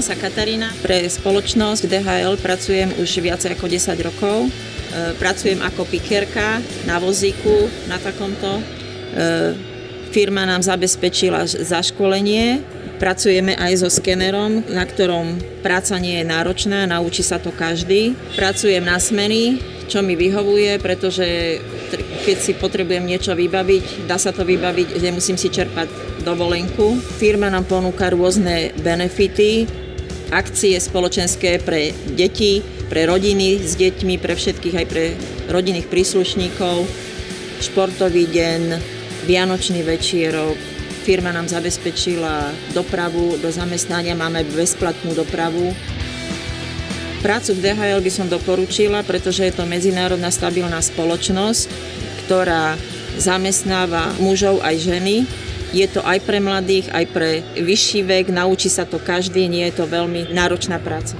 Volám sa Katarína. Pre spoločnosť DHL pracujem už viac ako 10 rokov. Pracujem ako pikierka na vozíku, na takomto. Firma nám zabezpečila zaškolenie. Pracujeme aj so skenerom, na ktorom práca nie je náročná, naučí sa to každý. Pracujem na smeny, čo mi vyhovuje, pretože keď si potrebujem niečo vybaviť, dá sa to vybaviť, že musím si čerpať dovolenku. Firma nám ponúka rôzne benefity, akcie spoločenské pre deti, pre rodiny s deťmi, pre všetkých, aj pre rodinných príslušníkov, športový deň, vianočný večierok. Firma nám zabezpečila dopravu do zamestnania, máme bezplatnú dopravu. Prácu v DHL by som doporučila, pretože je to medzinárodná stabilná spoločnosť, ktorá zamestnáva mužov aj ženy. Je to aj pre mladých, aj pre vyšší vek, naučí sa to každý, nie je to veľmi náročná práca.